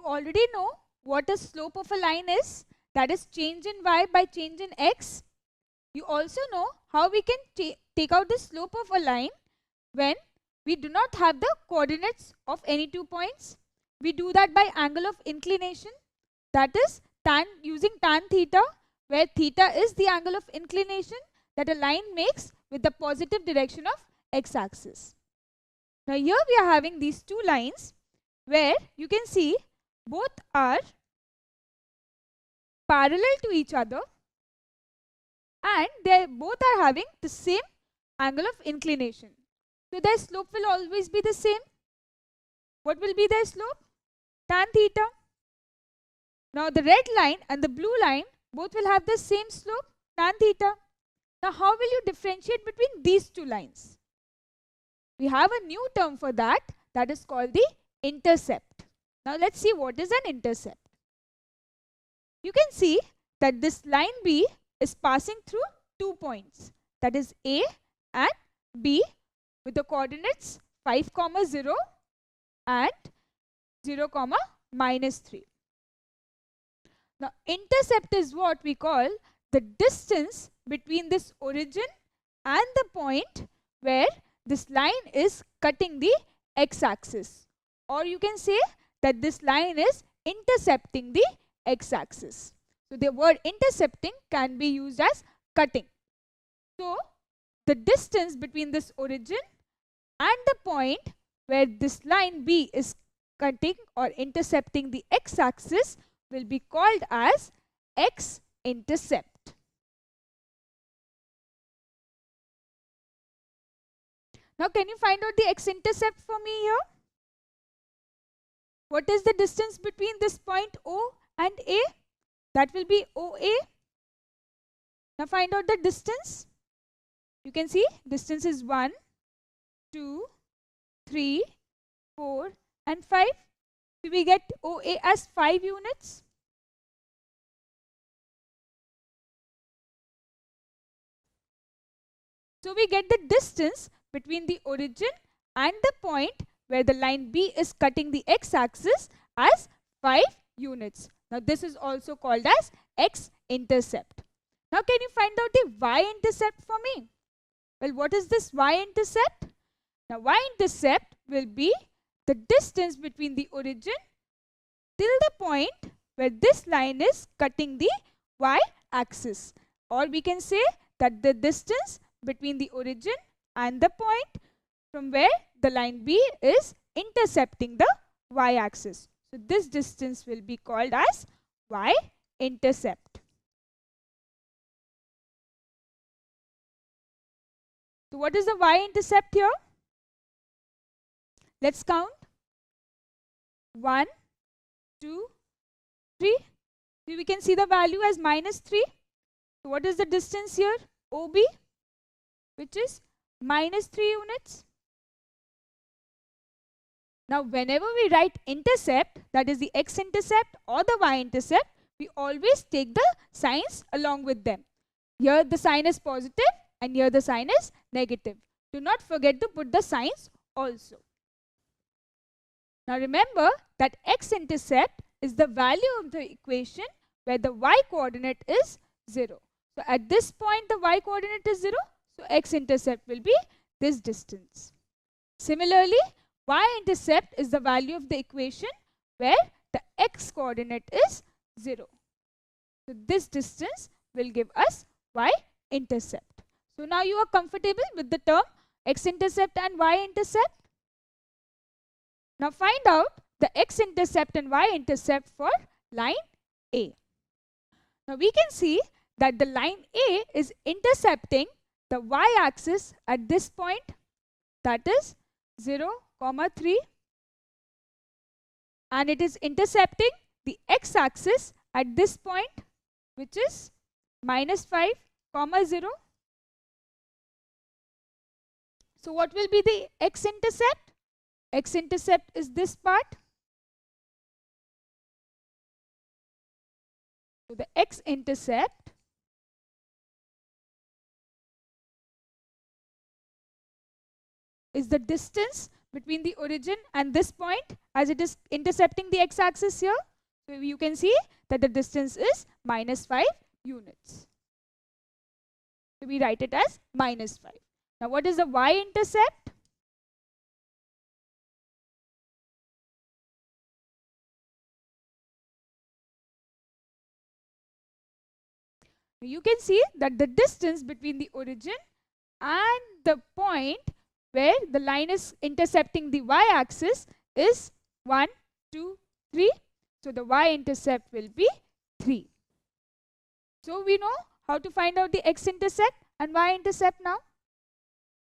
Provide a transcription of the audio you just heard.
you already know what a slope of a line is. That is change in y by change in x. You also know how we can take out the slope of a line when we do not have the coordinates of any 2 points. We do that by angle of inclination. That is using tan theta, where theta is the angle of inclination that a line makes with the positive direction of x-axis. Now here we are having these two lines where you can see both are parallel to each other and they both are having the same angle of inclination. So their slope will always be the same. What will be their slope? Tan theta. Now the red line and the blue line both will have the same slope, tan theta. Now how will you differentiate between these two lines? We have a new term for that, that is called the intercept. Now let's see what is an intercept. You can see that this line B is passing through 2 points, that is A and B, with the coordinates 5, 0 and 0, -3. Now intercept is what we call the distance between this origin and the point where this line is cutting the x-axis, or you can say that this line is intercepting the x-axis. So the word intercepting can be used as cutting. So the distance between this origin and the point where this line B is cutting or intercepting the x-axis will be called as x-intercept. Now can you find out the x-intercept for me here? What is the distance between this point O and A? That will be OA. Now find out the distance. You can see distance is 1, 2, 3, 4 and 5. So we get OA as 5 units. So we get the distance between the origin and the point where the line B is cutting the x-axis as 5 units. Now this is also called as x-intercept. Now can you find out the y-intercept for me? Well, what is this y-intercept? Now y-intercept will be the distance between the origin till the point where this line is cutting the y-axis, or we can say that the distance between the origin and the point from where the line B is intercepting the y-axis. So this distance will be called as y-intercept. So what is the y-intercept here? Let's count. 1, 2, 3. So we can see the value as -3. So what is the distance here? OB, which is -3 units. Now whenever we write intercept, that is the x-intercept or the y-intercept, we always take the signs along with them. Here the sign is positive and here the sign is negative. Do not forget to put the signs also. Now remember that x-intercept is the value of the equation where the y-coordinate is 0. So at this point the y-coordinate is 0, so x-intercept will be this distance. Similarly, y-intercept is the value of the equation where the x-coordinate is 0. So this distance will give us y-intercept. So now you are comfortable with the term x-intercept and y-intercept. Now find out the x-intercept and y-intercept for line A. Now we can see that the line A is intercepting the y-axis at this point, that is 0, 3, and it is intercepting the x-axis at this point, which is -5, 0. So what will be the x-intercept? X-intercept is this part. So the x-intercept is the distance between the origin and this point as it is intercepting the x-axis here. So you can see that the distance is -5 units. So we write it as -5. Now what is the y-intercept? You can see that the distance between the origin and the point where the line is intercepting the y-axis is 1, 2, 3. So the y-intercept will be 3. So we know how to find out the x-intercept and y-intercept now.